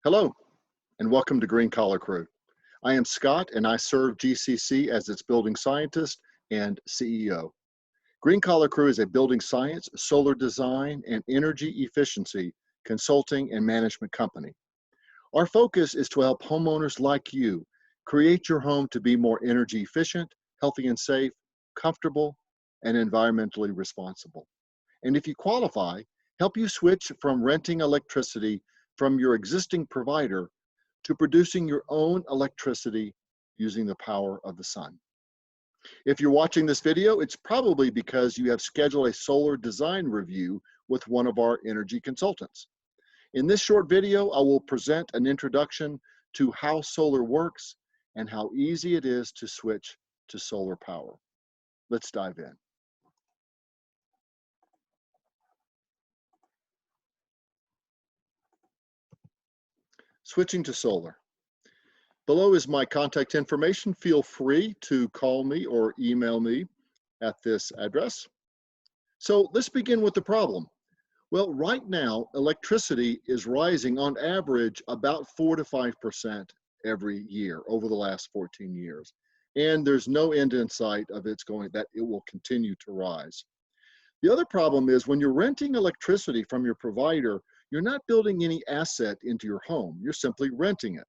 Hello, and welcome to Green Collar Crew. I am Scott, and I serve GCC as its building scientist and CEO. Green Collar Crew is a building science, solar design, and energy efficiency consulting and management company. Our focus is to help homeowners like you create your home to be more energy efficient, healthy and safe, comfortable, and environmentally responsible. And if you qualify, help you switch from renting electricity from your existing provider to producing your own electricity using the power of the sun. If you're watching this video, it's probably because you have scheduled a solar design review with one of our energy consultants. In this short video, I will present an introduction to how solar works and how easy it is to switch to solar power. Let's dive in. Switching to solar. Below is my contact information. Feel free to call me or email me at this address. So let's begin with the problem. Well, right now, electricity is rising on average about 4 to 5% every year over the last 14 years. And there's no end in sight of that it will continue to rise. The other problem is when you're renting electricity from your provider, you're not building any asset into your home. You're simply renting it.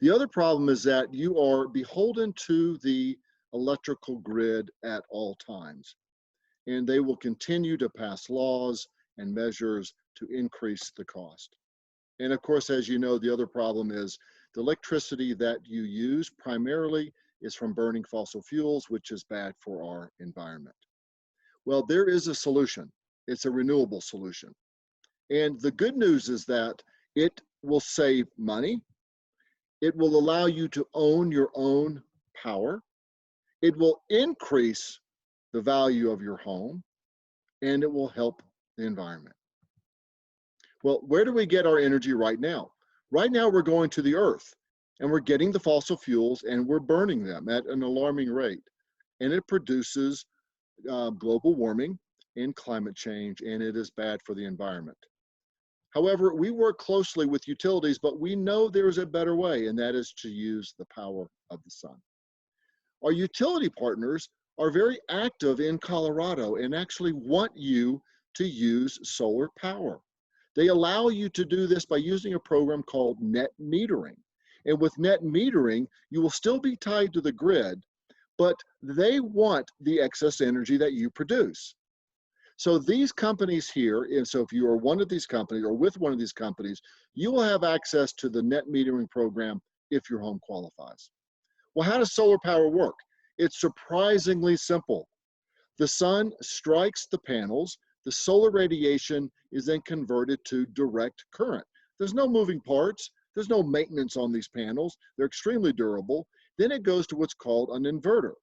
The other problem is that you are beholden to the electrical grid at all times, and they will continue to pass laws and measures to increase the cost. And of course, as you know, the other problem is the electricity that you use primarily is from burning fossil fuels, which is bad for our environment. Well, there is a solution. It's a renewable solution. And the good news is that it will save money. It will allow you to own your own power. It will increase the value of your home, and it will help the environment. Well, where do we get our energy right now? Right now, we're going to the earth, and we're getting the fossil fuels, and we're burning them at an alarming rate. And it produces global warming and climate change, and it is bad for the environment. However, we work closely with utilities, but we know there's a better way, and that is to use the power of the sun. Our utility partners are very active in Colorado and actually want you to use solar power. They allow you to do this by using a program called net metering. And with net metering, you will still be tied to the grid, but they want the excess energy that you produce. So these companies here, and so if you are one of these companies or with one of these companies, you will have access to the net metering program if your home qualifies. Well, how does solar power work? It's surprisingly simple. The sun strikes the panels, the solar radiation is then converted to direct current. There's no moving parts, there's no maintenance on these panels, they're extremely durable. Then it goes to what's called an inverter.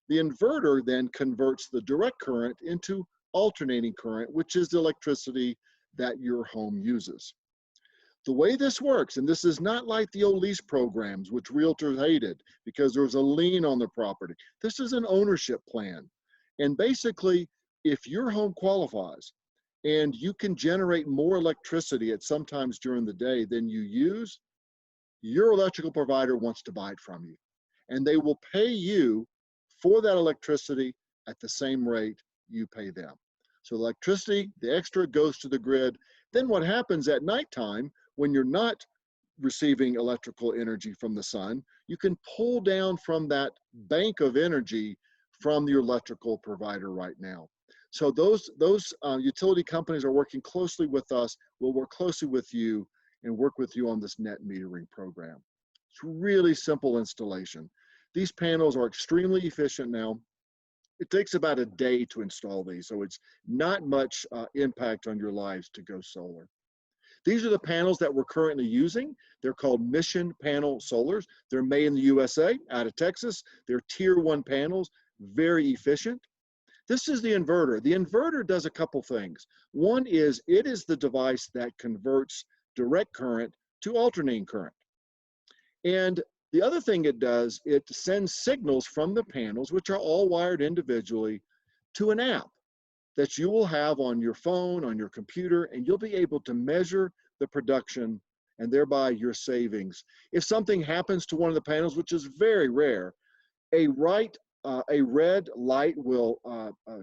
The inverter then converts the direct current into alternating current, which is the electricity that your home uses. The way this works, and this is not like the old lease programs, which realtors hated because there was a lien on the property. This is an ownership plan. And basically, if your home qualifies and you can generate more electricity at sometimes during the day than you use, your electrical provider wants to buy it from you. And they will pay you for that electricity at the same rate you pay them. So electricity, the extra goes to the grid. Then what happens at nighttime when you're not receiving electrical energy from the sun, you can pull down from that bank of energy from your electrical provider right now. So those utility companies are working closely with us. We'll work closely with you and work with you on this net metering program. It's really simple installation. These panels are extremely efficient now. It takes about a day to install these, so it's not much impact on your lives to go solar. These are the panels that we're currently using. They're called Mission Panel Solars. They're made in the USA, out of Texas. They're Tier 1 panels, very efficient. This is the inverter. The inverter does a couple things. One is it is the device that converts direct current to alternating current. And the other thing it does, it sends signals from the panels, which are all wired individually, to an app that you will have on your phone, on your computer, and you'll be able to measure the production and thereby your savings. If something happens to one of the panels, which is very rare, a red light will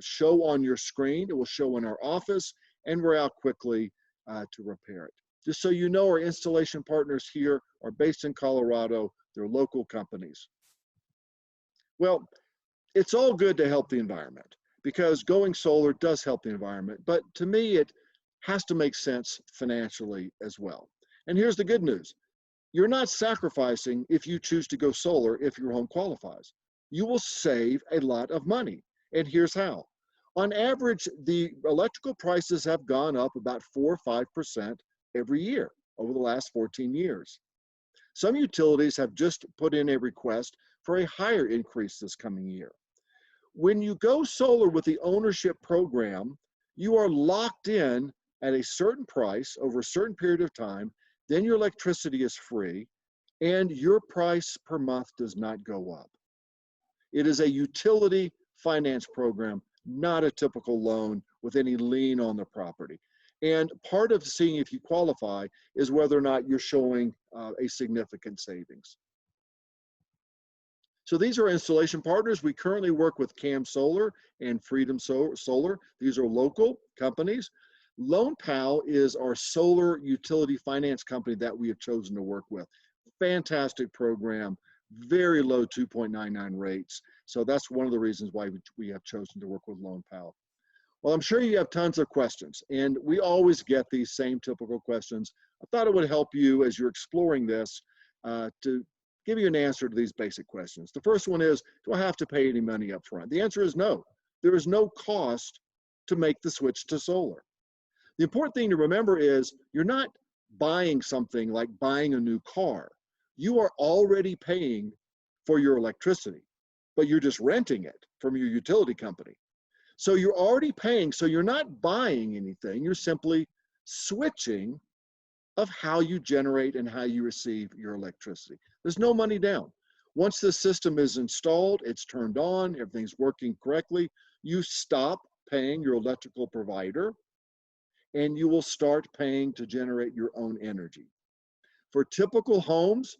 show on your screen. It will show in our office, and we're out quickly to repair it. Just so you know, our installation partners here are based in Colorado. They're local companies. Well, it's all good to help the environment because going solar does help the environment, but to me, it has to make sense financially as well. And here's the good news. You're not sacrificing if you choose to go solar if your home qualifies. You will save a lot of money. And here's how. On average, the electrical prices have gone up about 4 or 5% every year over the last 14 years. Some utilities have just put in a request for a higher increase this coming year. When you go solar with the ownership program, you are locked in at a certain price over a certain period of time. Then your electricity is free and your price per month does not go up. It is a utility finance program, not a typical loan with any lien on the property. And part of seeing if you qualify is whether or not you're showing a significant savings. So these are installation partners. We currently work with Cam Solar and Freedom Solar. These are local companies. LoanPal is our solar utility finance company that we have chosen to work with. Fantastic program, very low 2.99 rates. So that's one of the reasons why we have chosen to work with LoanPal. Well, I'm sure you have tons of questions, and we always get these same typical questions. I thought it would help you as you're exploring this to give you an answer to these basic questions. The first one is, do I have to pay any money up front? The answer is no. There is no cost to make the switch to solar. The important thing to remember is you're not buying something like buying a new car. You are already paying for your electricity, but you're just renting it from your utility company. So you're already paying, so you're not buying anything, you're simply switching of how you generate and how you receive your electricity. There's no money down. Once the system is installed, it's turned on, everything's working correctly, you stop paying your electrical provider and you will start paying to generate your own energy. For typical homes,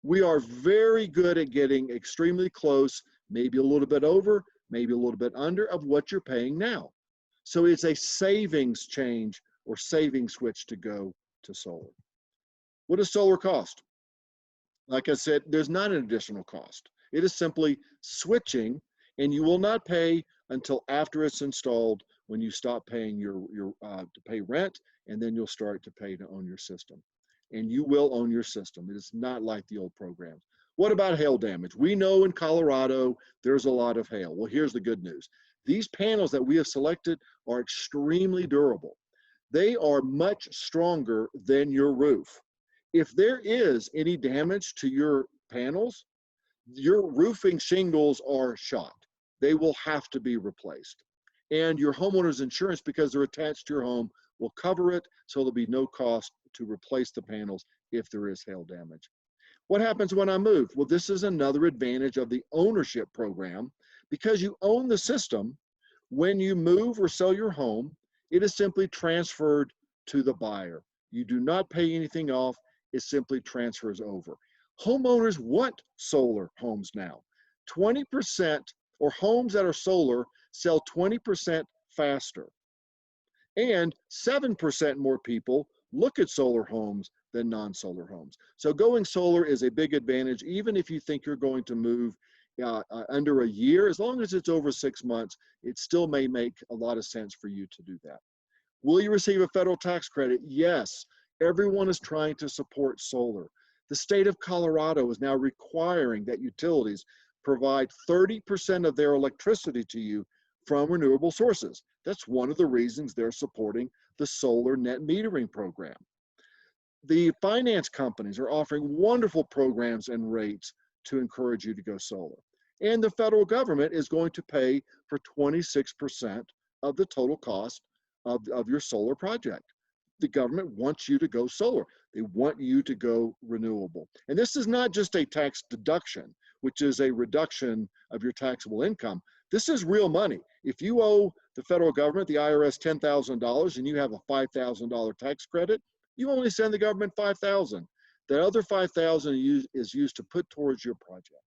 we are very good at getting extremely close, maybe a little bit over, maybe a little bit under of what you're paying now. So it's a savings change or savings switch to go to solar. What does solar cost? Like I said, there's not an additional cost. It is simply switching, and you will not pay until after it's installed when you stop paying to pay rent, and then you'll start to pay to own your system. And you will own your system. It is not like the old programs. What about hail damage? We know in Colorado, there's a lot of hail. Well, here's the good news. These panels that we have selected are extremely durable. They are much stronger than your roof. If there is any damage to your panels, your roofing shingles are shot. They will have to be replaced. And your homeowner's insurance, because they're attached to your home, will cover it, so there'll be no cost to replace the panels if there is hail damage. What happens when I move? Well, this is another advantage of the ownership program. Because you own the system, when you move or sell your home, it is simply transferred to the buyer. You do not pay anything off, it simply transfers over. Homeowners want solar homes now. 20%, or homes that are solar sell 20% faster. And 7% more people look at solar homes than non-solar homes. So going solar is a big advantage, even if you think you're going to move under a year. As long as it's over 6 months, it still may make a lot of sense for you to do that. Will you receive a federal tax credit? Yes. Everyone is trying to support solar. The state of Colorado is now requiring that utilities provide 30% of their electricity to you from renewable sources. That's one of the reasons they're supporting the solar net metering program. The finance companies are offering wonderful programs and rates to encourage you to go solar. And the federal government is going to pay for 26% of the total cost of your solar project. The government wants you to go solar. They want you to go renewable. And this is not just a tax deduction, which is a reduction of your taxable income. This is real money. If you owe the federal government, the IRS, $10,000 and you have a $5,000 tax credit, You only send the government 5,000. That other 5,000 is used to put towards your project.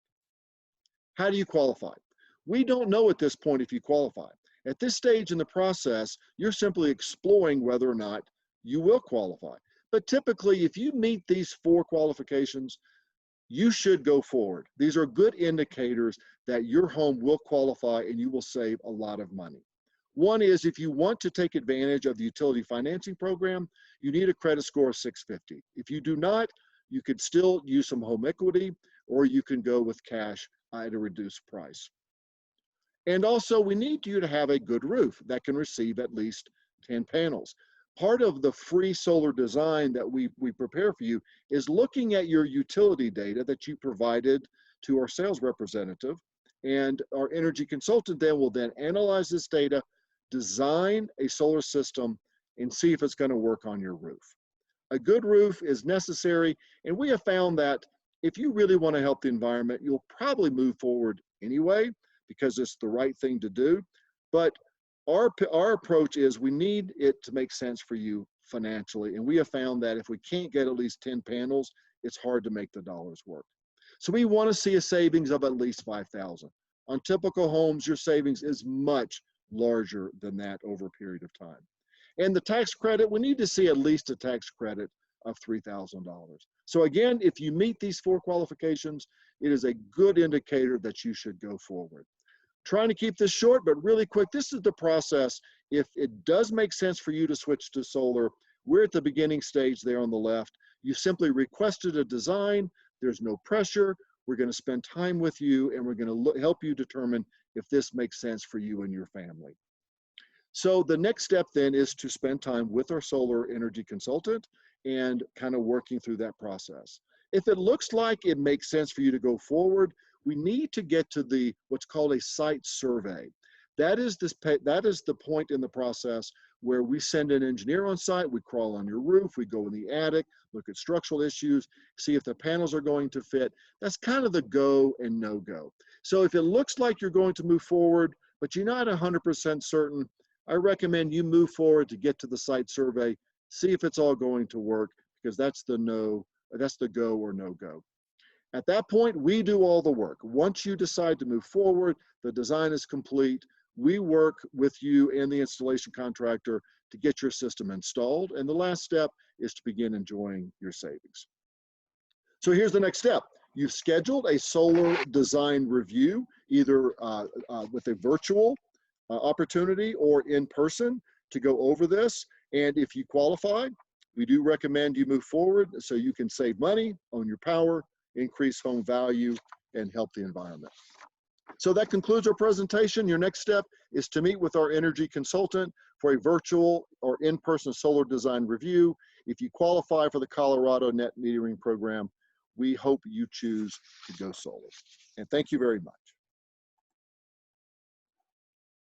How do you qualify? We don't know at this point if you qualify. At this stage in the process, you're simply exploring whether or not you will qualify. But typically, if you meet these 4 qualifications, you should go forward. These are good indicators that your home will qualify and you will save a lot of money. One is, if you want to take advantage of the utility financing program, you need a credit score of 650. If you do not, you could still use some home equity, or you can go with cash at a reduced price. And also, we need you to have a good roof that can receive at least 10 panels. Part of the free solar design that we prepare for you is looking at your utility data that you provided to our sales representative, and our energy consultant then will analyze this data, design a solar system, and see if it's going to work on your roof. A good roof is necessary, and we have found that if you really want to help the environment, you'll probably move forward anyway because it's the right thing to do. But our approach is we need it to make sense for you financially, and we have found that if we can't get at least 10 panels, it's hard to make the dollars work. So we want to see a savings of at least 5,000. On typical homes, your savings is much larger than that over a period of time. And the tax credit, we need to see at least a tax credit of $3,000. So again, if you meet these 4 qualifications, it is a good indicator that you should go forward. Trying to keep this short, but really quick, this is the process. If it does make sense for you to switch to solar, we're at the beginning stage there on the left. You simply requested a design. There's no pressure. We're going to spend time with you, and we're going to help you determine if this makes sense for you and your family. So the next step then is to spend time with our solar energy consultant and kind of working through that process. If it looks like it makes sense for you to go forward, we need to get to what's called a site survey. That is the point in the process where we send an engineer on site, we crawl on your roof, we go in the attic, look at structural issues, see if the panels are going to fit. That's kind of the go and no go. So if it looks like you're going to move forward, but you're not 100% certain, I recommend you move forward to get to the site survey, see if it's all going to work, because that's the go or no go. At that point, we do all the work. Once you decide to move forward, the design is complete. We work with you and the installation contractor to get your system installed. And the last step is to begin enjoying your savings. So here's the next step. You've scheduled a solar design review, either with a virtual opportunity or in person to go over this. And if you qualify, we do recommend you move forward so you can save money, own your power, increase home value, and help the environment. So that concludes our presentation. Your next step is to meet with our energy consultant for a virtual or in-person solar design review. If you qualify for the Colorado Net Metering Program, we hope you choose to go solar. And thank you very much.